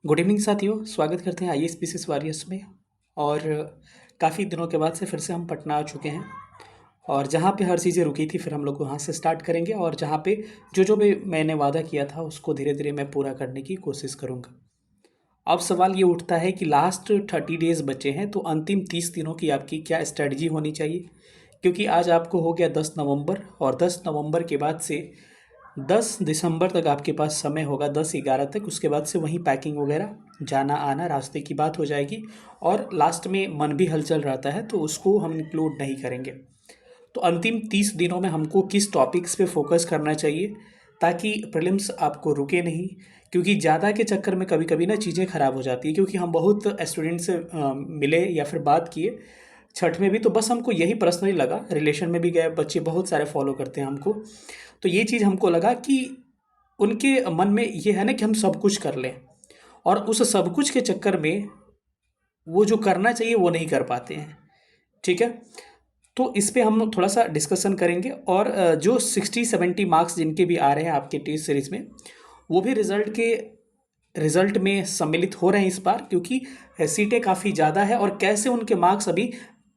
Good evening साथियों, स्वागत करते हैं आईएएस पीसीएस वॉरियर्स में। और काफ़ी दिनों के बाद से फिर से हम पटना आ चुके हैं और जहाँ पे हर चीज़ें रुकी थी फिर हम लोग वहाँ से स्टार्ट करेंगे और जहाँ पे जो भी मैंने वादा किया था उसको धीरे धीरे मैं पूरा करने की कोशिश करूँगा। अब सवाल ये उठता है कि लास्ट 30 डेज़ बचे हैं तो अंतिम 30 दिनों की आपकी क्या स्ट्रेटजी होनी चाहिए, क्योंकि आज आपको हो गया 10 नवंबर और 10 नवंबर के बाद से 10 दिसंबर तक आपके पास समय होगा, 10-11 तक। उसके बाद से वहीं पैकिंग वगैरह, जाना आना, रास्ते की बात हो जाएगी और लास्ट में मन भी हलचल रहता है तो उसको हम इंक्लूड नहीं करेंगे। तो अंतिम 30 दिनों में हमको किस टॉपिक्स पे फोकस करना चाहिए ताकि प्रीलिम्स आपको रुके नहीं, क्योंकि ज़्यादा के चक्कर में कभी कभी ना चीज़ें ख़राब हो जाती है। क्योंकि हम बहुत स्टूडेंट से मिले या फिर बात किए छठ में भी, तो बस हमको यही पर्सनली लगा, रिलेशन में भी गए बच्चे बहुत सारे फॉलो करते हैं हमको, तो ये चीज़ हमको लगा कि उनके मन में ये है ना कि हम सब कुछ कर लें और उस सब कुछ के चक्कर में वो जो करना चाहिए वो नहीं कर पाते हैं। ठीक है, तो इस पे हम थोड़ा सा डिस्कशन करेंगे और जो 60-70 मार्क्स जिनके भी आ रहे हैं आपके टेस्ट सीरीज़ में, वो भी रिज़ल्ट में सम्मिलित हो रहे हैं इस बार, क्योंकि सीटें काफ़ी ज़्यादा है और कैसे उनके मार्क्स अभी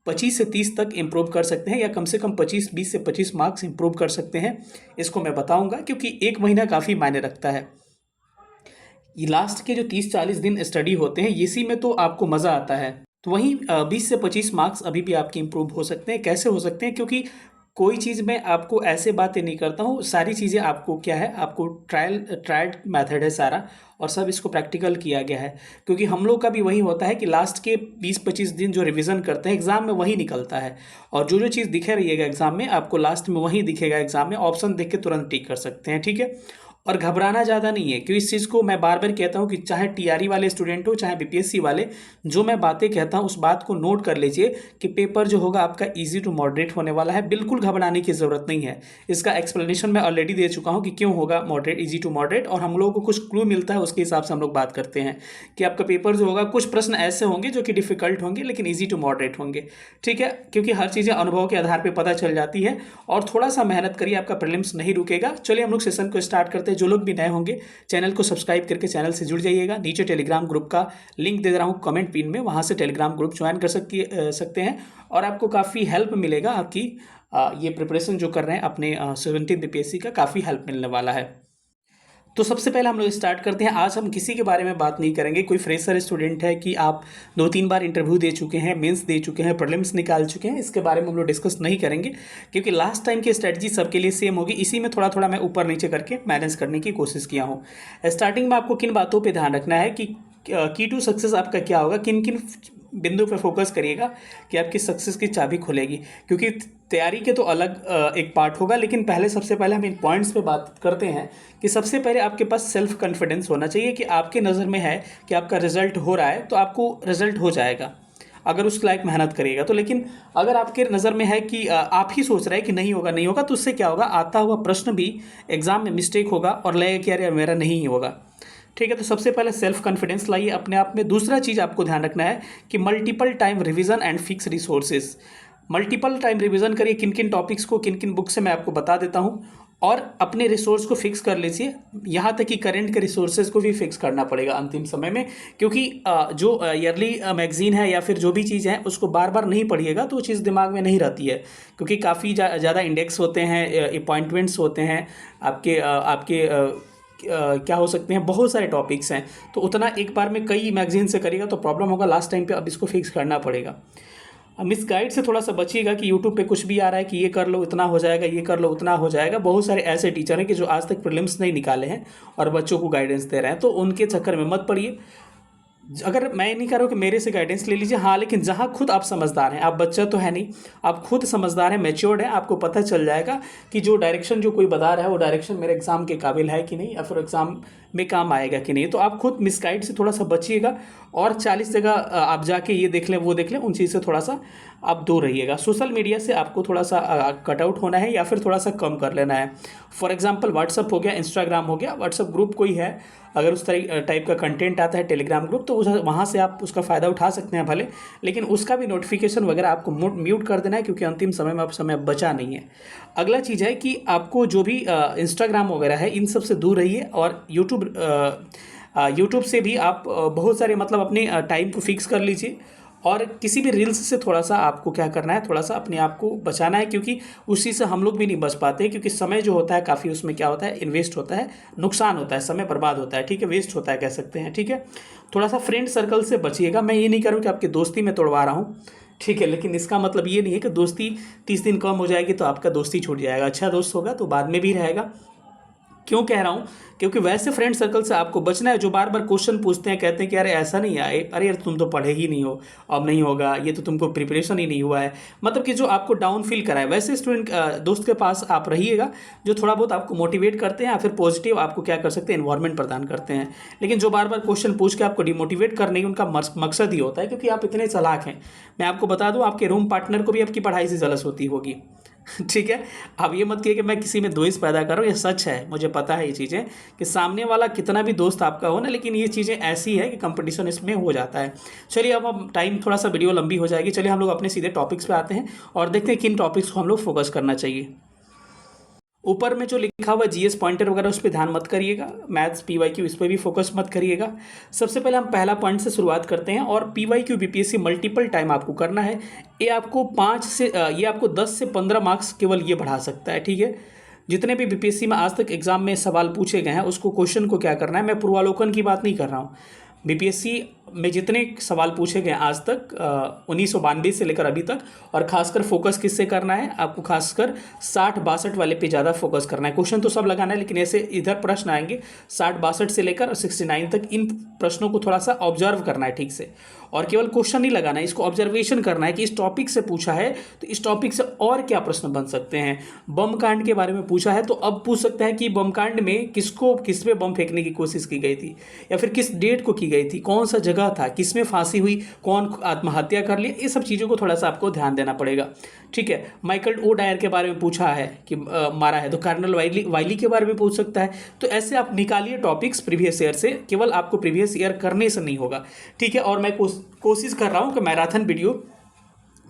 25 से 30 तक इम्प्रूव कर सकते हैं या कम से कम 20 से 25 मार्क्स इम्प्रूव कर सकते हैं, इसको मैं बताऊंगा। क्योंकि एक महीना काफ़ी मायने रखता है। ये लास्ट के जो 30-40 दिन स्टडी होते हैं इसी में तो आपको मज़ा आता है। तो वहीं 20 से 25 मार्क्स अभी भी आपके इम्प्रूव हो सकते हैं। कैसे हो सकते हैं? क्योंकि कोई चीज़ मैं आपको ऐसे बातें नहीं करता हूँ, सारी चीज़ें आपको क्या है, आपको ट्रायड मेथड है सारा और सब इसको प्रैक्टिकल किया गया है। क्योंकि हम लोग का भी वही होता है कि लास्ट के 20-25 दिन जो रिवीजन करते हैं एग्ज़ाम में वही निकलता है और जो चीज़ दिखे रहिएगा एग्ज़ाम में आपको लास्ट में वही दिखेगा। एग्ज़ाम में ऑप्शन देख के तुरंत टिक कर सकते हैं। ठीक है, और घबराना ज़्यादा नहीं है, क्योंकि इस चीज़ को मैं बार बार कहता हूँ कि चाहे टीआरई वाले स्टूडेंट हो चाहे बीपीएससी वाले, जो मैं बातें कहता हूँ उस बात को नोट कर लीजिए कि पेपर जो होगा आपका इजी टू मॉडरेट होने वाला है। बिल्कुल घबराने की ज़रूरत नहीं है। इसका एक्सप्लेनेशन मैं ऑलरेडी दे चुका हूँ कि क्यों होगा मॉडरेट, इजी टू मॉडरेट, और हम लोगों को कुछ क्लू मिलता है उसके हिसाब से हम लोग बात करते हैं कि आपका पेपर जो होगा, कुछ प्रश्न ऐसे होंगे जो कि डिफिकल्ट होंगे लेकिन ईजी टू मॉडरेट होंगे। ठीक है, क्योंकि हर चीज़ें अनुभव के आधार पर पता चल जाती है और थोड़ा सा मेहनत करिए, आपका प्रीलिम्स नहीं रुकेगा। चलिए हम लोग सेशन को स्टार्ट करते हैं। जो लोग भी नए होंगे चैनल को सब्सक्राइब करके चैनल से जुड़ जाइएगा। नीचे टेलीग्राम ग्रुप का लिंक दे रहा हूँ कमेंट पिन में, वहां से टेलीग्राम ग्रुप ज्वाइन कर सकते हैं और आपको काफ़ी हेल्प मिलेगा। आपकी ये प्रिपरेशन जो कर रहे हैं अपने 17 बीपीएससी का, काफ़ी हेल्प मिलने वाला है। तो सबसे पहले हम लोग स्टार्ट करते हैं। आज हम किसी के बारे में बात नहीं करेंगे। कोई फ्रेशर स्टूडेंट है कि आप 2-3 बार इंटरव्यू दे चुके हैं, मेंस दे चुके हैं, प्रीलिम्स निकाल चुके हैं, इसके बारे में हम लोग डिस्कस नहीं करेंगे क्योंकि लास्ट टाइम की स्ट्रेटजी सबके लिए सेम होगी। इसी में थोड़ा थोड़ा मैं ऊपर नीचे करके मैनेज करने की कोशिश किया हूँ। स्टार्टिंग में आपको किन बातों पर ध्यान रखना है कि की टू सक्सेस आपका क्या होगा, किन किन बिंदु पर फोकस करिएगा कि आपकी सक्सेस की चाबी खुलेगी। क्योंकि तैयारी के तो अलग एक पार्ट होगा, लेकिन पहले सबसे पहले हम इन पॉइंट्स पे बात करते हैं कि सबसे पहले आपके पास सेल्फ कॉन्फिडेंस होना चाहिए कि आपके नज़र में है कि आपका रिजल्ट हो रहा है तो आपको रिजल्ट हो जाएगा अगर उस लायक मेहनत करिएगा तो। लेकिन अगर आपके नज़र में है कि आप ही सोच रहे हैं कि नहीं होगा नहीं होगा, तो उससे क्या होगा, आता हुआ प्रश्न भी एग्जाम में मिस्टेक होगा और लगेगा कि यार मेरा नहीं होगा। ठीक है, तो सबसे पहले सेल्फ कॉन्फिडेंस लाइए अपने आप में। दूसरा चीज़ आपको ध्यान रखना है कि multiple time revision and fix resources. Multiple time revision करिए, किन किन टॉपिक्स को किन किन बुक से मैं आपको बता देता हूँ, और अपने रिसोर्स को फिक्स कर लीजिए। यहाँ तक कि करेंट के रिसोर्सेज को भी फिक्स करना पड़ेगा अंतिम समय में, क्योंकि जो ईयरली मैगजीन है या फिर जो भी चीज़ है उसको बार बार नहीं पढ़िएगा तो वो चीज़ दिमाग में नहीं रहती है। क्योंकि काफ़ी ज़्यादा इंडेक्स होते हैं, अपॉइंटमेंट्स होते हैं, आपके क्या हो सकते हैं, बहुत सारे टॉपिक्स हैं, तो उतना एक बार में कई मैगजीन से करिएगा तो प्रॉब्लम होगा लास्ट टाइम पे। अब इसको फिक्स करना पड़ेगा। मिस गाइड से थोड़ा सा बचिएगा कि यूट्यूब पे कुछ भी आ रहा है कि ये कर लो इतना हो जाएगा, ये कर लो उतना हो जाएगा। बहुत सारे ऐसे टीचर हैं कि जो आज तक प्रीलिम्स नहीं निकाले हैं और बच्चों को गाइडेंस दे रहे हैं, तो उनके चक्कर में मत पड़िए। अगर मैं नहीं कह रहा हूँ कि मेरे से गाइडेंस ले लीजिए, हाँ, लेकिन जहाँ खुद आप समझदार हैं, आप बच्चा तो है नहीं, आप खुद समझदार हैं, मैच्योर्ड हैं, आपको पता चल जाएगा कि जो डायरेक्शन जो कोई बता रहा है वो डायरेक्शन मेरे एग्जाम के काबिल है कि नहीं या फिर एग्जाम में काम आएगा कि नहीं। तो आप खुद मिसगाइड से थोड़ा सा बचिएगा और 40 जगह आप जाके ये देख लें वो देख लें, उन चीज़ से थोड़ा सा आप दूर रहिएगा। सोशल मीडिया से आपको थोड़ा सा कट आउट होना है या फिर थोड़ा सा कम कर लेना है। फॉर एग्जांपल व्हाट्सअप हो गया, इंस्टाग्राम हो गया, व्हाट्सअप ग्रुप कोई है, अगर उस तरह टाइप का कंटेंट आता है टेलीग्राम ग्रुप, तो वहाँ से आप उसका फ़ायदा उठा सकते हैं भले, लेकिन उसका भी नोटिफिकेशन वगैरह आपको म्यूट कर देना है क्योंकि अंतिम समय में अब समय बचा नहीं है। अगला चीज़ है कि आपको जो भी इंस्टाग्राम वगैरह है इन सब से दूर रहिए और यूट्यूब यूट्यूब से भी आप बहुत सारे मतलब अपने टाइम को फिक्स कर लीजिए, और किसी भी रील्स से थोड़ा सा आपको क्या करना है, थोड़ा सा अपने आप को बचाना है, क्योंकि उसी से हम लोग भी नहीं बच पाते, क्योंकि समय जो होता है काफ़ी उसमें क्या होता है, इन्वेस्ट होता है, नुकसान होता है, समय बर्बाद होता है, ठीक है, वेस्ट होता है कह सकते हैं, ठीक है। थोड़ा सा फ्रेंड सर्कल से बचिएगा। मैं ये नहीं कह रहा हूँ कि आपकी दोस्ती में तोड़वा रहा हूँ, ठीक है, लेकिन इसका मतलब ये नहीं है कि दोस्ती 30 दिन कम हो जाएगी तो आपका दोस्ती छूट जाएगा। अच्छा दोस्त होगा तो बाद में भी रहेगा। क्यों कह रहा हूँ, क्योंकि वैसे फ्रेंड सर्कल से आपको बचना है जो बार बार क्वेश्चन पूछते हैं, कहते हैं कि अरे ऐसा नहीं आए, अरे यार तुम तो पढ़े ही नहीं हो, अब नहीं होगा, ये तो तुमको प्रिपरेशन ही नहीं हुआ है, मतलब कि जो आपको डाउन फील कराए, वैसे स्टूडेंट दोस्त के पास आप रहिएगा जो थोड़ा बहुत आपको मोटिवेट करते हैं, या फिर पॉजिटिव आपको क्या कर सकते हैं, एनवायरनमेंट प्रदान करते हैं। लेकिन जो बार बार क्वेश्चन पूछ के आपको डिमोटिवेट करने की उनका मकसद ही होता है, क्योंकि आप इतने चालाक हैं। मैं आपको बता दूँ, आपके रूम पार्टनर को भी आपकी पढ़ाई से जलस होती होगी, ठीक है। अब ये मत कहिए कि मैं किसी में द्वेष पैदा कर रहा हूँ, ये सच है, मुझे पता है ये चीज़ें, कि सामने वाला कितना भी दोस्त आपका हो ना, लेकिन ये चीज़ें ऐसी है कि कंपटीशन इसमें हो जाता है। चलिए अब हम टाइम थोड़ा सा वीडियो लंबी हो जाएगी, चलिए हम लोग अपने सीधे टॉपिक्स पे आते हैं और देखते हैं किन टॉपिक्स को हम लोग फोकस करना चाहिए। ऊपर में जो लिखा हुआ जीएस पॉइंटर वगैरह उस पर ध्यान मत करिएगा, मैथ्स पीवाईक्यू इस पर भी फोकस मत करिएगा। सबसे पहले हम पहला पॉइंट से शुरुआत करते हैं, और पीवाईक्यू बीपीएससी मल्टीपल टाइम आपको करना है। ये आपको 10 से 15 मार्क्स केवल ये बढ़ा सकता है, ठीक है। जितने भी बीपीएससी में आज तक एग्जाम में सवाल पूछे गए हैं उसको क्वेश्चन को क्या करना है, मैं पूर्वालोकन की बात नहीं कर रहा हूँ। बीपीएससी में जितने सवाल पूछे गए आज तक 1992 से लेकर अभी तक, और खासकर फोकस किससे करना है, आपको खासकर 60-62 वाले पे ज़्यादा फोकस करना है। क्वेश्चन तो सब लगाना है, लेकिन ऐसे इधर प्रश्न आएंगे 60-62 से लेकर 69 तक, इन प्रश्नों को थोड़ा सा ऑब्जर्व करना है ठीक से, और केवल क्वेश्चन नहीं लगाना है, इसको ऑब्जर्वेशन करना है कि इस टॉपिक से पूछा है तो इस टॉपिक से और क्या प्रश्न बन सकते हैं। बम कांड के बारे में पूछा है तो अब पूछ सकता है कि बम कांड में किस पे बम फेंकने की कोशिश की गई थी, या फिर किस डेट को की गई थी, कौन सा जगह था, किसमें फांसी हुई, कौन आत्महत्या कर लिया, ये सब चीज़ों को थोड़ा सा आपको ध्यान देना पड़ेगा, ठीक है। माइकल ओ डायर के बारे में पूछा है कि मारा है, तो कर्नल वाइली के बारे में पूछ सकता है। तो ऐसे आप निकालिए टॉपिक्स प्रीवियस ईयर से, केवल आपको प्रीवियस ईयर करने से नहीं होगा, ठीक है। और मैं कोशिश कर रहा हूँ कि मैराथन वीडियो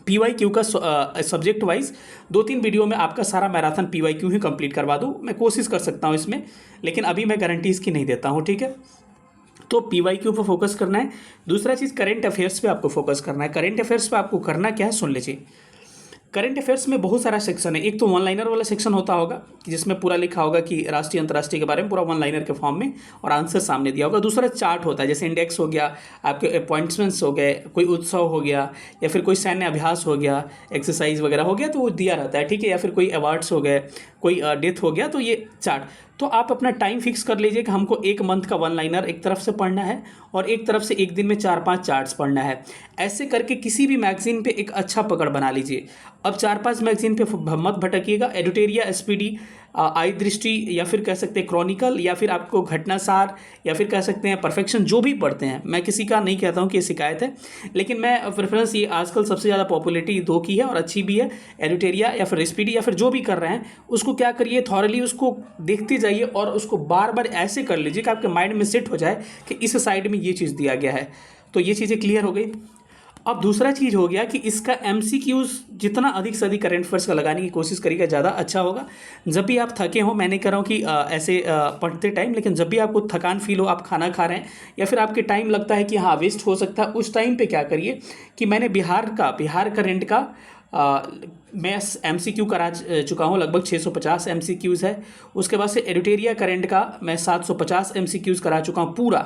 पीवाईक्यू का सब्जेक्ट वाइज 2-3 वीडियो में आपका सारा मैराथन पीवाईक्यू ही कंप्लीट करवा दूँ, मैं कोशिश कर सकता हूँ इसमें, लेकिन अभी मैं गारंटी इसकी नहीं देता हूँ, ठीक है। तो पीवाईक्यू पर फोकस करना है। दूसरा चीज़ करंट अफेयर्स पे आपको फोकस करना है। करंट अफेयर्स पे आपको करना क्या है, सुन लीजिए। करंट अफेयर्स में बहुत सारा सेक्शन है। एक तो वन लाइनर वाला सेक्शन होता होगा जिसमें पूरा लिखा होगा कि राष्ट्रीय अंतर्राष्ट्रीय के बारे में, पूरा वन लाइनर के फॉर्म में, और आंसर सामने दिया होगा। दूसरा चार्ट होता है, जैसे इंडेक्स हो गया, आपके अपॉइंटमेंट्स हो गए, कोई उत्सव हो गया, या फिर कोई सैन्य अभ्यास हो गया, एक्सरसाइज वगैरह हो गया, तो वो दिया रहता है, ठीक है। या फिर कोई अवार्ड्स हो गए, कोई डेथ हो गया, तो ये चार्ट। तो आप अपना टाइम फिक्स कर लीजिए कि हमको 1 मंथ का वन लाइनर एक तरफ से पढ़ना है, और एक तरफ से एक दिन में 4-5 चार्ट्स पढ़ना है। ऐसे करके किसी भी मैगजीन पे एक अच्छा पकड़ बना लीजिए। अब 4-5 मैगजीन पे मत भटकिएगा। एडिटोरिया, एसपीडी, आई दृष्टि, या फिर कह सकते हैं क्रॉनिकल, या फिर आपको घटनासार, या फिर कह सकते हैं परफेक्शन, जो भी पढ़ते हैं। मैं किसी का नहीं कहता हूँ कि ये शिकायत है, लेकिन मैं प्रेफरेंस ये आजकल सबसे ज़्यादा पॉपुलरिटी 2 की है और अच्छी भी है, एडिटोरिया या फिर एसपीडी, या फिर जो भी कर रहे हैं उसको क्या करिए, थॉरली उसको देखते जाइए, और उसको बार बार ऐसे कर लीजिए कि आपके माइंड में सेट हो जाए कि इस साइड में ये चीज़ दिया गया है। तो ये चीज़ें क्लियर हो गई। अब दूसरा चीज़ हो गया कि इसका एमसीक्यूज जितना अधिक से अधिक करंट अफेयर्स का लगाने की कोशिश करिएगा, ज़्यादा अच्छा होगा। जब भी आप थके हो, मैं नहीं कह रहा हूँ कि ऐसे पढ़ते टाइम, लेकिन जब भी आपको थकान फील हो, आप खाना खा रहे हैं, या फिर आपके टाइम लगता है कि हाँ वेस्ट हो सकता है, उस टाइम पे क्या करिए कि मैंने बिहार करंट का मैं एमसीक्यू करा चुका हूँ, लगभग 650 एमसीक्यूज़ है। उसके बाद से एडिटोरिया करंट का मैं 750 एमसीक्यूज़ करा चुका हूँ पूरा,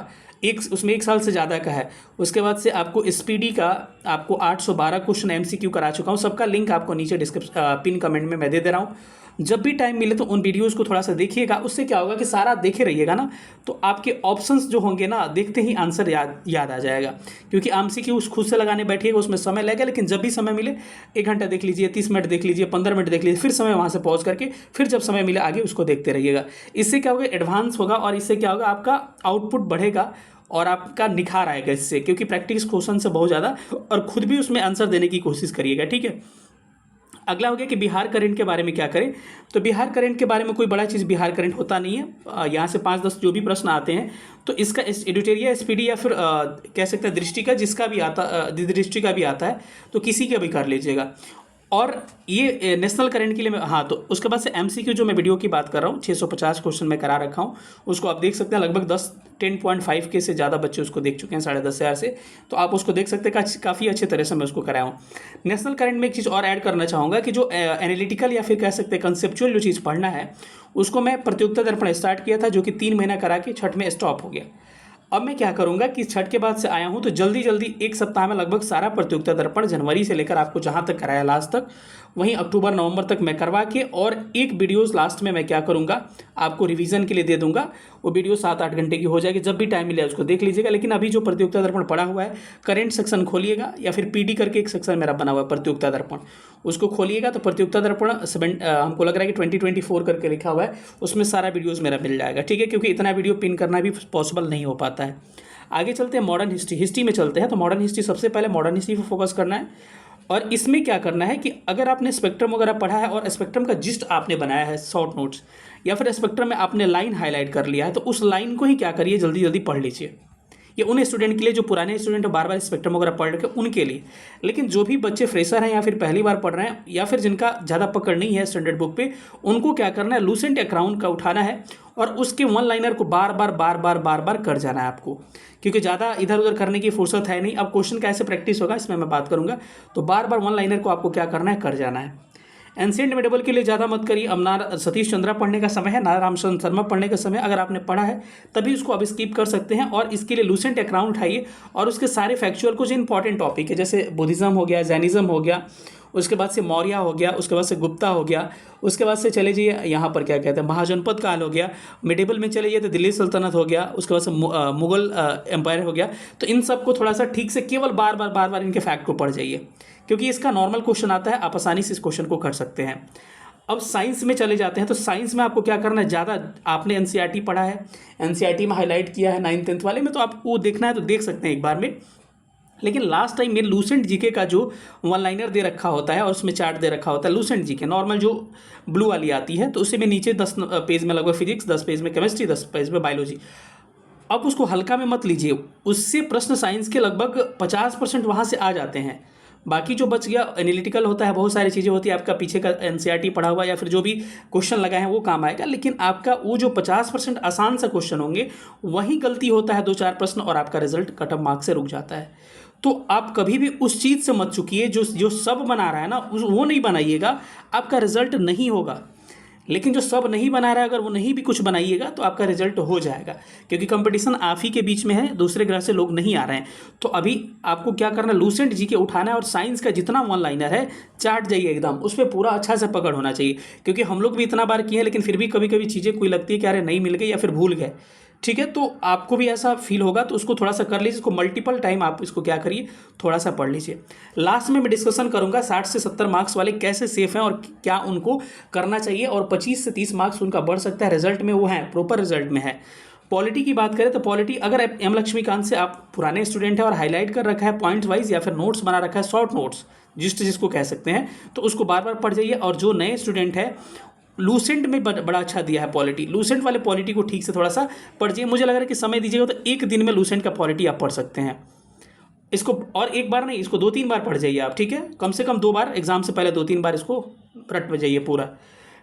उसमें 1 साल से ज़्यादा का है। उसके बाद से आपको एसपीडी का आपको 812 क्वेश्चन एमसीक्यू करा चुका हूँ। सबका लिंक आपको नीचे पिन कमेंट में मैं दे रहा हूँ। जब भी टाइम मिले तो उन वीडियोस को थोड़ा सा देखिएगा। उससे क्या होगा कि सारा देखे रहिएगा ना, तो आपके ऑप्शंस जो होंगे ना, देखते ही आंसर याद आ जाएगा। क्योंकि एमसीक्यू खुद से लगाने बैठिएगा उसमें समय लगेगा, लेकिन जब भी समय मिले 1 घंटा देख लीजिए, 30 मिनट देख लीजिए, 15 मिनट देख लीजिए, फिर समय वहाँ से पॉज करके फिर जब समय मिले आगे उसको देखते रहिएगा। इससे क्या होगा, एडवांस होगा, और इससे क्या होगा, आपका आउटपुट बढ़ेगा और आपका निखार आएगा इससे, क्योंकि प्रैक्टिस क्वेश्चन से बहुत ज़्यादा, और खुद भी उसमें आंसर देने की कोशिश करिएगा, ठीक है। अगला हो गया कि बिहार करंट के बारे में क्या करें। तो बिहार करंट के बारे में कोई बड़ा चीज़ बिहार करंट होता नहीं है। यहाँ से 5-10 जो भी प्रश्न आते हैं, तो इसका एडिटोरिया, एसपीडी, या फिर कह सकते हैं दृष्टि का, जिसका भी आता दृष्टि का भी आता है, तो किसी का भी कर लीजिएगा। और ये नेशनल करंट के लिए मैं, हाँ, तो उसके बाद से एमसीक्यू जो मैं वीडियो की बात कर रहा हूँ 650 क्वेश्चन मैं करा रखा हूँ, उसको आप देख सकते हैं। लगभग 10.5 के से ज़्यादा बच्चे उसको देख चुके हैं 10,500 से, तो आप उसको देख सकते हैं। काफ़ी अच्छे तरह से मैं उसको कराया हूँ। नेशनल करंट में एक चीज़ और ऐड करना चाहूँगा कि जो एनालिटिकल या फिर कह सकते हैं कंसेप्चुअल जो चीज़ पढ़ना है, उसको मैं प्रतियोगिता दर्पण स्टार्ट किया था, जो कि 3 महीना करा के छठ में स्टॉप हो गया। अब मैं क्या करूंगा कि छठ के बाद से आया हूं, तो जल्दी जल्दी एक सप्ताह में लगभग सारा प्रतियोगिता दर्पण जनवरी से लेकर आपको जहां तक कराया लास्ट तक, वहीं अक्टूबर नवंबर तक मैं करवा के, और एक वीडियोस लास्ट में मैं क्या करूंगा आपको रिवीजन के लिए दे दूंगा। वो वीडियो 7-8 घंटे की हो जाएगी, जब भी टाइम मिले उसको देख लीजिएगा। लेकिन अभी जो प्रतियोगिता दर्पण पड़ा हुआ है, करेंट सेक्शन खोलिएगा, या फिर पीडी करके एक सेक्शन मेरा बना हुआ है प्रतियोगिता दर्पण, उसको खोलिएगा तो प्रतियोगिता दर्पण हमको लग रहा है कि 2024 करके लिखा हुआ है, उसमें सारा वीडियोज़ मेरा मिल जाएगा। ठीक है, क्योंकि इतना वीडियो पिन करना भी पॉसिबल नहीं हो पाता है। आगे चलते हैं मॉडर्न हिस्ट्री में चलते हैं। तो मॉडर्न हिस्ट्री, सबसे पहले मॉडर्न हिस्ट्री पर फोकस करना है। और इसमें क्या करना है कि अगर आपने स्पेक्ट्रम वगैरह पढ़ा है और स्पेक्ट्रम का जिस्ट आपने बनाया है शॉर्ट नोट्स, या फिर स्पेक्ट्रम में आपने लाइन हाईलाइट कर लिया है, तो उस लाइन को ही क्या करिए, जल्दी जल्दी पढ़ लीजिए। ये उन स्टूडेंट के लिए जो पुराने स्टूडेंट बार बार स्पेक्ट्रम वगैरह पढ़ रखे उनके लिए। लेकिन जो भी बच्चे फ्रेशर हैं या फिर पहली बार पढ़ रहे हैं, या फिर जिनका ज़्यादा पकड़ नहीं है स्टैंडर्ड बुक पे, उनको क्या करना है, लूसेंट अकाउंट का उठाना है और उसके वन लाइनर को बार बार कर जाना है आपको, क्योंकि ज़्यादा इधर उधर करने की फुर्सत है नहीं। अब क्वेश्चन कैसे प्रैक्टिस होगा इसमें मैं बात करूँगा। तो बार बार वन लाइनर को आपको क्या करना है, कर जाना है। एंशिएंट मेडिवल के लिए ज़्यादा मत करिए। अब ना सतीश चंद्रा पढ़ने का समय है, ना रामचंद्र शर्मा पढ़ने का समय। अगर आपने पढ़ा है तभी उसको अब स्किप कर सकते हैं, और इसके लिए लूसेंट अकाउंट उठाइए और उसके सारे फैक्चुअल कुछ इंपॉर्टेंट टॉपिक है, जैसे बुद्धिज़्म हो गया, जैनिज़्म हो गया, उसके बाद से मौर्य हो गया, उसके बाद से गुप्ता हो गया, उसके बाद से चले जाइए यहाँ पर क्या कहते हैं, महाजनपद काल हो गया, मिडिवल में चले जाइए तो दिल्ली सल्तनत हो गया, उसके बाद से मुगल एम्पायर हो गया। तो इन सबको थोड़ा सा ठीक से केवल बार बार इनके फैक्ट को पढ़ जाइए, क्योंकि इसका नॉर्मल क्वेश्चन आता है, आप आसानी से इस क्वेश्चन को कर सकते हैं। अब साइंस में चले जाते हैं। तो साइंस में आपको क्या करना है, ज़्यादा आपने एनसीईआरटी पढ़ा है, एनसीईआरटी में हाईलाइट किया है 9th 10th वाले में, तो आपको देखना है तो देख सकते हैं एक बार में। लेकिन लास्ट टाइम मेरे लूसेंट जीके का जो वन लाइनर दे रखा होता है और उसमें चार्ट दे रखा होता है, लूसेंट जीके नॉर्मल जो ब्लू वाली आती है, तो उससे में नीचे 10 पेज में लगभग फिजिक्स, 10 पेज में केमिस्ट्री, 10 पेज में बायोलॉजी। अब उसको हल्का में मत लीजिए, उससे प्रश्न साइंस के लगभग 50% वहाँ से आ जाते हैं। बाकी जो बच गया एनालिटिकल होता है, बहुत सारी चीज़ें होती है, आपका पीछे का एनसीईआरटी पढ़ा हुआ या फिर जो भी क्वेश्चन लगाए हैं वो काम आएगा। लेकिन आपका वो जो 50% आसान सा क्वेश्चन होंगे, वहीं गलती होता है 2-4 प्रश्न, और आपका रिजल्ट कट ऑफ मार्क्स से रुक जाता है। तो आप कभी भी उस चीज़ से मत चूकिए जो सब बना रहा है ना, वो नहीं बनाइएगा, आपका रिजल्ट नहीं होगा। लेकिन जो सब नहीं बना रहा है, अगर वो नहीं भी कुछ बनाइएगा तो आपका रिजल्ट हो जाएगा, क्योंकि कंपटीशन आप ही के बीच में है, दूसरे ग्रह से लोग नहीं आ रहे हैं। तो अभी आपको क्या करना है, लूसेंट जीके उठाना है, और साइंस का जितना वन लाइनर है चाट जाइए एकदम, उस पर पूरा अच्छा से पकड़ होना चाहिए। क्योंकि हम लोग भी इतना बार किए हैं, लेकिन फिर भी कभी कभी चीज़ें कोई लगती है कि अरे नहीं मिल गई या फिर भूल गए। ठीक है, तो आपको भी ऐसा फील होगा, तो उसको थोड़ा सा कर लीजिए, इसको मल्टीपल टाइम आप इसको क्या करिए, थोड़ा सा पढ़ लीजिए। लास्ट में मैं डिस्कशन करूंगा 60 से 70 मार्क्स वाले कैसे सेफ हैं और क्या उनको करना चाहिए, और 25 से 30 मार्क्स उनका बढ़ सकता है, रिजल्ट में वो है, प्रॉपर रिजल्ट में है। पॉलिटी की बात करें तो पॉलिटी, अगर एम लक्ष्मीकांत से आप पुराने स्टूडेंट हैं और हाईलाइट कर रखा है पॉइंट वाइज, या फिर नोट्स बना रखा है, शॉर्ट नोट्स जिसको कह सकते हैं, तो उसको बार बार पढ़ जाइए। और जो नए स्टूडेंट है, लूसेंट में बड़ा अच्छा दिया है पॉलिटी, लूसेंट वाले पॉलिटी को ठीक से थोड़ा सा पढ़ जाइए। मुझे लग रहा है कि समय दीजिएगा तो एक दिन में लूसेंट का पॉलिटी आप पढ़ सकते हैं इसको, और एक बार नहीं, इसको 2-3 बार पढ़ जाइए आप। ठीक है, कम से कम 2 बार, एग्जाम से पहले 2-3 बार इसको रट जाइए पूरा।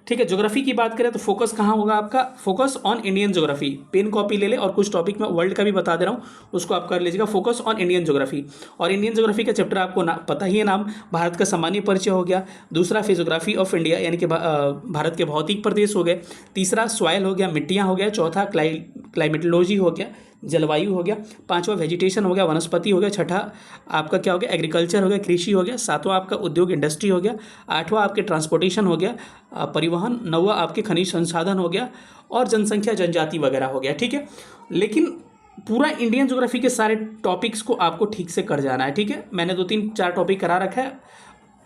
ठीक है, ज्योग्राफी की बात करें तो फोकस कहाँ होगा आपका, focus on Indian geography. Pen copy ले ले, और कुछ टॉपिक में वर्ल्ड का भी बता दे रहा हूँ, उसको आप कर लीजिएगा, फोकस ऑन इंडियन ज्योग्राफी। और इंडियन ज्योग्राफी का चैप्टर आपको पता ही है नाम, भारत का सामान्य परिचय हो गया, दूसरा फिजियोग्राफी ऑफ इंडिया यानी कि भारत के भौतिक प्रदेश हो गए, तीसरा सॉइल हो गया, मिट्टियाँ हो गया, चौथा क्लाइमेटोलॉजी हो गया, जलवायु हो गया, पांचवा वेजिटेशन हो गया, वनस्पति हो गया, छठा आपका क्या हो गया, एग्रीकल्चर हो गया, कृषि हो गया, सातवां आपका उद्योग इंडस्ट्री हो गया, आठवां आपके ट्रांसपोर्टेशन हो गया, परिवहन, नौवां आपके खनिज संसाधन हो गया, और जनसंख्या जनजाति वगैरह हो गया। ठीक है, लेकिन पूरा इंडियन ज्योग्राफी के सारे टॉपिक्स को आपको ठीक से कर जाना है। ठीक है, मैंने 2-3-4 टॉपिक करा रखा है,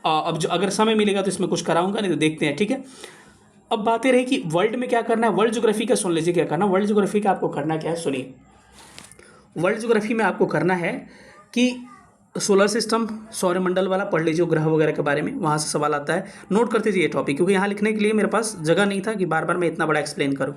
अब जो अगर समय मिलेगा तो इसमें कुछ कराऊंगा, नहीं तो देखते हैं। ठीक है, अब बातें रही कि वर्ल्ड में क्या करना है, वर्ल्ड ज्योग्राफी का सुन लीजिए क्या करना। वर्ल्ड ज्योग्राफी का आपको करना क्या है, सुनिए। वर्ल्ड ज्योग्राफी में आपको करना है कि सोलर सिस्टम, सौरमंडल वाला पढ़ लीजिए, ग्रह वगैरह के बारे में, वहाँ से सवाल आता है, नोट करते जाइए टॉपिक, क्योंकि यहाँ लिखने के लिए मेरे पास जगह नहीं था कि बार बार मैं इतना बड़ा एक्सप्लेन करूँ।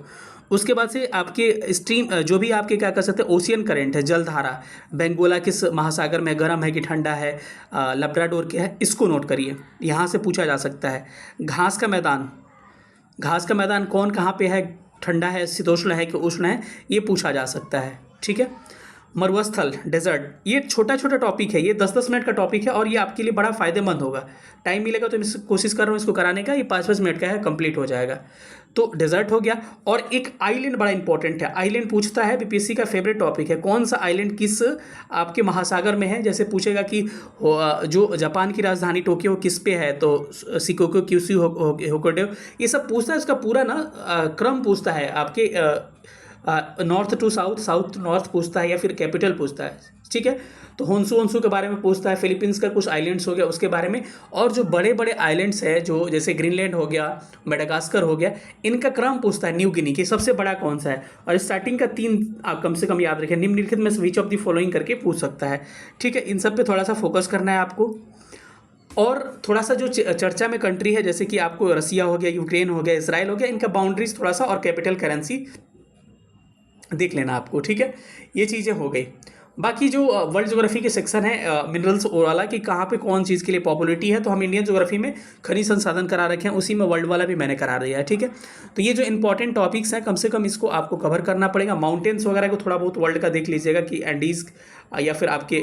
उसके बाद से आपके स्ट्रीम जो भी आपके क्या कर सकते हैं, ओशियन करंट है, जलधारा, बेंगोला किस महासागर में, गर्म है कि ठंडा है, लब्राडोर क्या है, इसको नोट करिए, यहाँ से पूछा जा सकता है। घास का मैदान, घास का मैदान कौन कहाँ पे है, ठंडा है, शीतोष्ण है कि उष्ण है, ये पूछा जा सकता है। ठीक है। मरुस्थल, डेजर्ट, ये छोटा छोटा टॉपिक है, ये 10-10 मिनट का टॉपिक है और ये आपके लिए बड़ा फ़ायदेमंद होगा। टाइम मिलेगा तो मैं कोशिश कर रहा हूँ इसको कराने का, ये 5-5 मिनट का है, कंप्लीट हो जाएगा। तो डेजर्ट हो गया। और एक आइलैंड बड़ा इंपॉर्टेंट है, आइलैंड पूछता है, बीपीएससी का फेवरेट टॉपिक है, कौन सा आइलैंड किस आपके महासागर में है। जैसे पूछेगा कि जो जापान की राजधानी टोक्यो किस पे है, तो शिकोकू, क्यूशू, होक्काइडो, ये सब पूछता है। इसका पूरा ना क्रम पूछता है आपके north to south, south north पूछता है, या फिर कैपिटल पूछता है। ठीक है। तो होन्सू के बारे में पूछता है, फिलीपींस का कुछ आइलैंड्स हो गया उसके बारे में, और जो बड़े बड़े आइलैंड्स हैं जो जैसे ग्रीनलैंड हो गया, मेडागास्कर हो गया, इनका क्रम पूछता है। न्यू गिनी की सबसे बड़ा कौन सा है, और स्टार्टिंग का 3 आप कम से कम याद रखें, निम्नलिखित में से विच ऑफ द फॉलोइंग करके पूछ सकता है। ठीक है। इन सब पे थोड़ा सा फोकस करना है आपको। और थोड़ा सा जो चर्चा में कंट्री है, जैसे कि आपको रसिया हो गया, यूक्रेन हो गया, इसराइल हो गया, इनका बाउंड्रीज थोड़ा सा और कैपिटल करेंसी देख लेना आपको। ठीक है। ये चीज़ें हो गई। बाकी जो वर्ल्ड ज्योग्राफी के सेक्शन है मिनरल्स वाला कि कहाँ पे कौन चीज़ के लिए पॉपुलरिटी है, तो हम इंडियन ज्योग्राफी में खनिज संसाधन करा रखे हैं, उसी में वर्ल्ड वाला भी मैंने करा दिया है। ठीक है। तो ये जो इंपॉर्टेंट टॉपिक्स हैं, कम से कम इसको आपको कवर करना पड़ेगा। माउंटेन्स वगैरह को थोड़ा बहुत वर्ल्ड का देख लीजिएगा कि एंडीज या फिर आपके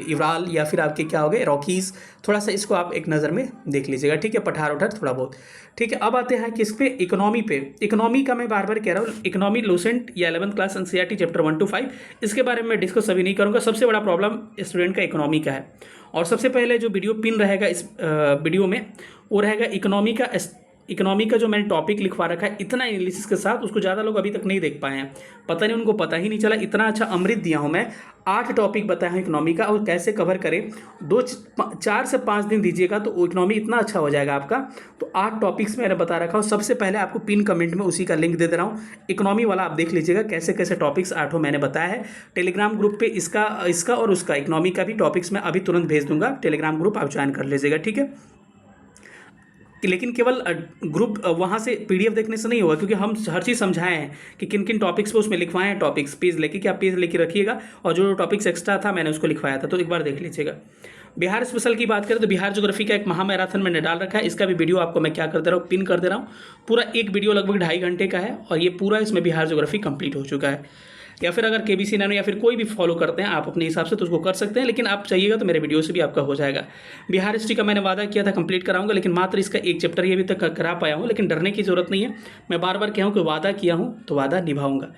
इवराल या फिर आपके क्या हो गए रॉकीज़, थोड़ा सा इसको आप एक नज़र में देख लीजिएगा। ठीक है। पठार उठार थोड़ा बहुत। ठीक है। अब आते हैं किस पे, इकोनॉमी पे। इकोनॉमी का मैं बार बार कह रहा हूँ, इकोनॉमी लूसेंट या 11th class NCERT chapter 1 to 5, इसके बारे में डिस्कस अभी नहीं करूँगा। सबसे बड़ा प्रॉब्लम स्टूडेंट का इकोनॉमी का है। और सबसे पहले जो वीडियो पिन रहेगा इस वीडियो में, वो रहेगा इकोनॉमी का जो मैंने टॉपिक लिखवा रखा है इतना एनालिसिस के साथ, उसको ज़्यादा लोग अभी तक नहीं देख पाए हैं, पता नहीं उनको पता ही नहीं चला। इतना अच्छा अमृत दिया हूँ मैं, 8 टॉपिक बताया हूँ इकोनॉमी का, और कैसे कवर करें। 4 से 5 दिन दीजिएगा तो इकोनॉमी इतना अच्छा हो जाएगा आपका। तो 8 टॉपिक्स मैंने बता रखा हूँ। सबसे पहले आपको पिन कमेंट में उसी का लिंक दे दे रहा हूँ, इकोनॉमी वाला आप देख लीजिएगा कैसे कैसे टॉपिक्स 8 मैंने बताया है। टेलीग्राम ग्रुप पे इसका और उसका इकोनॉमी का भी टॉपिक्स मैं अभी तुरंत भेज दूंगा। टेलीग्राम ग्रुप आप ज्वाइन कर लीजिएगा। ठीक है। लेकिन केवल ग्रुप वहाँ से पीडीएफ देखने से नहीं होगा, क्योंकि हम हर चीज़ समझाए हैं कि किन किन टॉपिक्स पे उसमें लिखवाए हैं। टॉपिक्स पेज लेके, क्या पेज लेके रखिएगा, और जो टॉपिक्स एक्स्ट्रा था मैंने उसको लिखवाया था, तो एक बार देख लीजिएगा। बिहार स्पेशल की बात करें तो बिहार ज्योग्राफी का एक महामैराथन मैंने डाल रखा है, इसका भी वीडियो आपको मैं क्या कर दे रहा हूँ, पिन कर दे रहा हूँ। पूरा एक वीडियो लगभग 2.5 घंटे का है, और ये पूरा इसमें बिहार ज्योग्राफी कंप्लीट हो चुका है। या फिर अगर केबीसी नैनो या फिर कोई भी फॉलो करते हैं आप अपने हिसाब से, तो उसको कर सकते हैं, लेकिन आप चाहिएगा तो मेरे वीडियो से भी आपका हो जाएगा। बिहार हिस्ट्री का मैंने वादा किया था कंप्लीट कराऊंगा, लेकिन मात्र इसका एक चैप्टर ही अभी तक करा पाया हूँ, लेकिन डरने की ज़रूरत नहीं है। मैं बार बार कहा हूँ कि वादा किया हूँ तो वादा निभाऊंगा।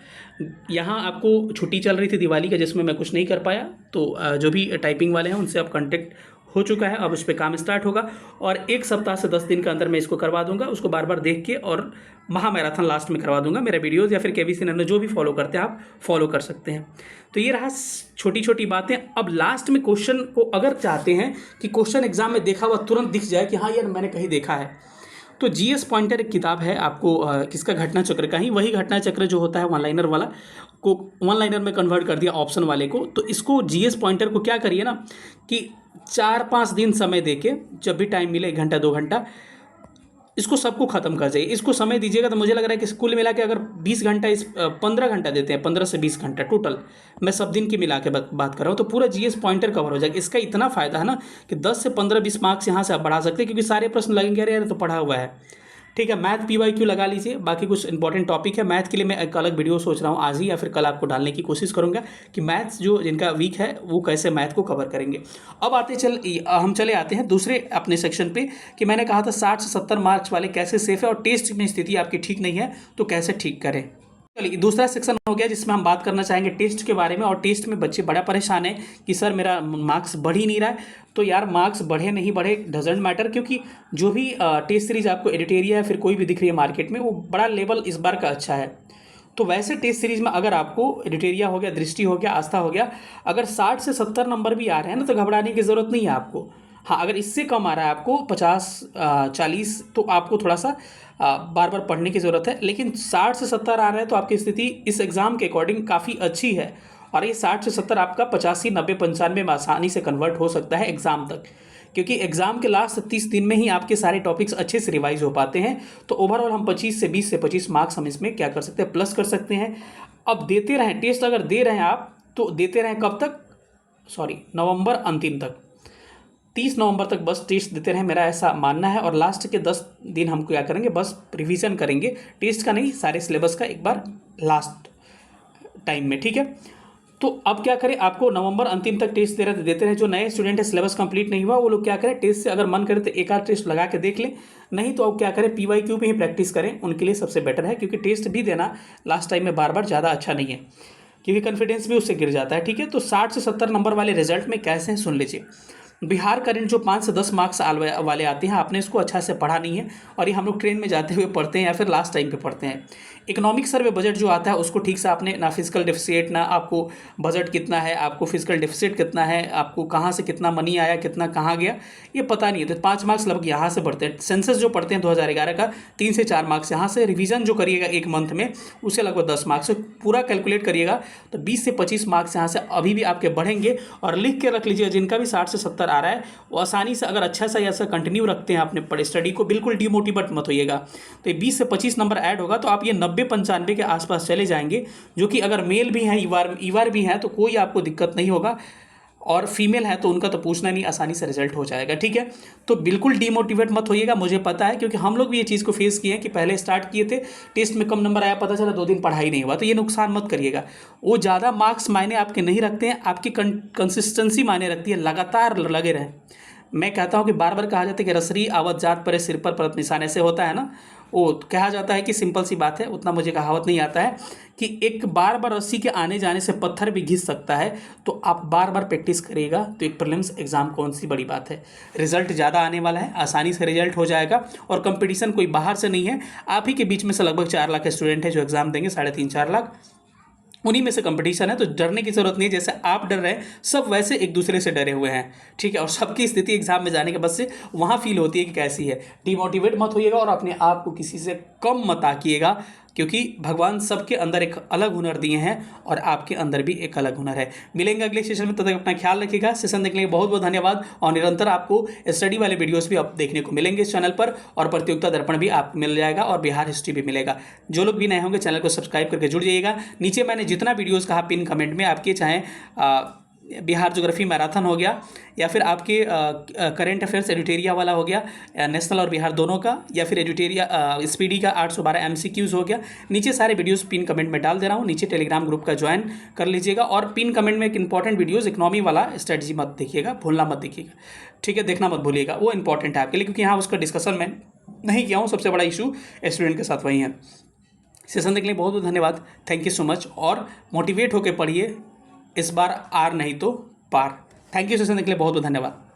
यहाँ आपको छुट्टी चल रही थी दिवाली का, जिसमें मैं कुछ नहीं कर पाया, तो जो भी टाइपिंग वाले हैं उनसे आप कॉन्टेक्ट हो चुका है, अब उस पर काम स्टार्ट होगा, और 1 सप्ताह से 10 दिन के अंदर मैं इसको करवा दूंगा। उसको बार बार देख के, और महामैराथन लास्ट में करवा दूंगा। मेरे वीडियोज़ या फिर केबीसी नैनो जो भी फॉलो करते हैं आप फॉलो कर सकते हैं। तो ये रहा छोटी छोटी बातें। अब लास्ट में क्वेश्चन को अगर चाहते हैं कि क्वेश्चन एग्जाम में देखा हुआ तुरंत दिख जाए कि हाँ यार मैंने कहीं देखा है, तो जीएस पॉइंटर एक किताब है आपको, किसका, घटना चक्र का ही, वही घटना चक्र जो होता है 1 लाइनर वाला को 1 लाइनर में कन्वर्ट कर दिया ऑप्शन वाले को। तो इसको जीएस पॉइंटर को क्या करिए ना कि 4-5 दिन समय देके, जब भी टाइम मिले 1 घंटा 2 घंटा, इसको सबको ख़त्म कर जाइए। इसको समय दीजिएगा तो मुझे लग रहा है कि कुल मिला के अगर 20 घंटा 15 घंटा देते हैं, 15 से 20 घंटा टोटल, मैं सब दिन की मिला के बात कर रहा हूँ, तो पूरा जीएस पॉइंटर कवर हो जाएगा। इसका इतना फ़ायदा है ना कि 10 से 15-20 मार्क्स यहाँ से आप बढ़ा सकते हैं, क्योंकि सारे प्रश्न लगेंगे अरे यार तो पढ़ा हुआ है। ठीक है। मैथ पीवाईक्यू लगा लीजिए। बाकी कुछ इंपॉर्टेंट टॉपिक है मैथ के लिए, मैं एक अलग वीडियो सोच रहा हूँ आज ही या फिर कल आपको डालने की कोशिश करूँगा कि मैथ्स जो जिनका वीक है वो कैसे मैथ को कवर करेंगे। अब हम चले आते हैं दूसरे अपने सेक्शन पे कि मैंने कहा था 60 से 70 मार्क्स वाले कैसे सेफ है, और टेस्ट में स्थिति आपकी ठीक नहीं है तो कैसे ठीक करें। चलिए दूसरा सेक्शन हो गया जिसमें हम बात करना चाहेंगे टेस्ट के बारे में। और टेस्ट में बच्चे बड़ा परेशान है कि सर मेरा मार्क्स बढ़ ही नहीं रहा है। तो यार मार्क्स बढ़े नहीं बढ़े डजेंट मैटर, क्योंकि जो भी टेस्ट सीरीज आपको एडिटेरिया या फिर कोई भी दिख रही है मार्केट में, वो बड़ा लेवल इस बार का अच्छा है। तो वैसे टेस्ट सीरीज में अगर आपको एडिटेरिया हो गया, दृष्टि हो गया, आस्था हो गया, अगर 60 से 70 नंबर भी आ रहे हैं ना, तो घबराने की ज़रूरत नहीं है आपको। हाँ, अगर इससे कम आ रहा है आपको 50-40, तो आपको थोड़ा सा बार बार पढ़ने की ज़रूरत है। लेकिन 60 से 70 आ रहा है तो आपकी स्थिति इस एग्ज़ाम के अकॉर्डिंग काफ़ी अच्छी है, और ये 60 से 70 आपका 85, 90, 95 में आसानी से कन्वर्ट हो सकता है एग्ज़ाम तक, क्योंकि एग्ज़ाम के लास्ट 30 दिन में ही आपके सारे टॉपिक्स अच्छे से रिवाइज हो पाते हैं। तो ओवरऑल हम 20 से 25 मार्क्स हम इसमें क्या कर सकते हैं, प्लस कर सकते हैं। अब देते रहें टेस्ट, अगर दे रहे हैं आप तो देते रहें कब तक, नवंबर अंतिम तक, 30 नवंबर तक बस टेस्ट देते रहें, मेरा ऐसा मानना है। और लास्ट के 10 दिन हम क्या करेंगे, बस रिवीजन करेंगे, टेस्ट का नहीं, सारे सिलेबस का एक बार लास्ट टाइम में, ठीक है। तो अब क्या करें, आपको नवंबर अंतिम तक टेस्ट देते रहे। जो नए स्टूडेंट है, सिलेबस कंप्लीट नहीं हुआ, वो लोग क्या करें, टेस्ट से अगर मन करे तो एक आध टेस्ट लगा के देख लें, नहीं तो अब क्या करें, PYQ पे ही प्रैक्टिस करें, उनके लिए सबसे बेटर है। क्योंकि टेस्ट भी देना लास्ट टाइम में बार बार ज़्यादा अच्छा नहीं है, क्योंकि कॉन्फिडेंस भी उससे गिर जाता है, ठीक है। तो 60 से 70 नंबर वाले रिजल्ट में कैसे हैं सुन लीजिए। बिहार करंट जो 5 से 10 मार्क्स वाले आते हैं, आपने इसको अच्छा से पढ़ा नहीं है, और ये हम लोग ट्रेन में जाते हुए पढ़ते हैं या फिर लास्ट टाइम पे पढ़ते हैं। इकोनॉमिक सर्वे बजट जो आता है उसको ठीक से आपने ना, फिजिकल डेफिसिट ना, आपको बजट कितना है, आपको फिजिकल डेफिसिट कितना है, आपको कहाँ से कितना मनी आया, कितना कहाँ गया, ये पता नहीं है। तो 5 मार्क्स लगभग यहाँ से बढ़ते हैं। सेंसस जो पढ़ते हैं 2011 का 3 से 4 मार्क्स यहाँ से, रिवीजन जो करिएगा एक मंथ में उससे लगभग 10 मार्क्स, पूरा कैलकुलेट करिएगा तो 20 से 25 मार्क्स यहाँ से अभी भी आपके बढ़ेंगे। और लिख के रख लीजिए, जिनका भी 60 से 70 आ रहा है वो आसानी से अगर अच्छा सा ऐसा कंटिन्यू रखते हैं अपने स्टडी को, बिल्कुल डिमोटिवेट मत होइएगा। तो 20 से 25 नंबर ऐड होगा तो आप ये 90-95 के आसपास चले जाएंगे, जो कि अगर मेल भी हैं, ईवार भी हैं, तो कोई आपको दिक्कत नहीं होगा। और फीमेल है तो उनका तो पूछना नहीं, आसानी से रिजल्ट हो जाएगा, ठीक है। तो बिल्कुल डिमोटिवेट मत होइएगा, मुझे पता है, क्योंकि हम लोग भी ये चीज़ को फेस किए हैं कि पहले स्टार्ट किए थे, टेस्ट में कम नंबर आया, पता चला 2 दिन पढ़ाई नहीं हुआ। तो ये नुकसान मत करिएगा, वो ज़्यादा मार्क्स मायने आपके नहीं रखते हैं, आपकी कंसिस्टेंसी मायने रखती है, लगातार लगे रहें। मैं कहता हूँ कि बार बार कहा जाता है कि रसरी आवत जात पर सिर पर परत निशान, ऐसे होता है ना, वो कहा जाता है कि सिंपल सी बात है, उतना मुझे कहावत नहीं आता है कि एक बार बार रस्सी के आने जाने से पत्थर भी घिस सकता है। तो आप बार बार प्रैक्टिस करिएगा तो एक प्रीलिम्स एग्जाम कौन सी बड़ी बात है, रिजल्ट ज़्यादा आने वाला है, आसानी से रिजल्ट हो जाएगा। और कंपटीशन कोई बाहर से नहीं है, आप ही के बीच में से लगभग 4 लाख स्टूडेंट है जो एग्जाम देंगे, 3.5-4 लाख, उन्हीं में से कंपटीशन है। तो डरने की जरूरत नहीं है, जैसे आप डर रहे हैं सब वैसे एक दूसरे से डरे हुए हैं, ठीक है। और सबकी स्थिति एग्जाम में जाने के बाद से वहाँ फील होती है कि कैसी है। डिमोटिवेट मत होइएगा और अपने आप को किसी से कम मत आकिएगा, क्योंकि भगवान सबके अंदर एक अलग हुनर दिए हैं और आपके अंदर भी एक अलग हुनर है। मिलेंगे अगले सेशन में, तब तक अपना ख्याल रखिएगा। सेशन देखने के लिए बहुत बहुत धन्यवाद। और निरंतर आपको स्टडी वाले वीडियोस भी अब देखने को मिलेंगे इस चैनल पर, और प्रतियोगिता दर्पण भी आपको मिल जाएगा और बिहार हिस्ट्री भी मिलेगा। जो लोग भी नए होंगे चैनल को सब्सक्राइब करके जुड़ जाइएगा। नीचे मैंने जितना वीडियोज़ कहा पिन कमेंट में, आपके चाहे बिहार ज्योग्राफी मैराथन हो गया, या फिर आपके करंट अफेयर्स एडिटोरिया वाला हो गया, नेशनल और बिहार दोनों का, या फिर एडिटोरिया स्पीडी का 812 MCQs हो गया, नीचे सारे वीडियोस पिन कमेंट में डाल दे रहा हूँ। नीचे टेलीग्राम ग्रुप का ज्वाइन कर लीजिएगा। और पिन कमेंट में एक इंपॉर्टेंट वीडियोज़ इकोनॉमी वाला स्ट्रेटजी मत देखिएगा, भूलना मत देखिएगा, ठीक है, देखना मत भूलिएगा, वो इंपॉर्टेंट है आपके लिए, क्योंकि यहाँ उसका डिस्कशन मैं नहीं किया हूँ। सबसे बड़ा इशू स्टूडेंट के साथ वही है। सेशन देखने के लिए बहुत बहुत धन्यवाद, थैंक यू सो मच। और मोटिवेट होकर पढ़िए, इस बार आर नहीं तो पार। Thank you. सेशन देखने के लिए बहुत बहुत धन्यवाद।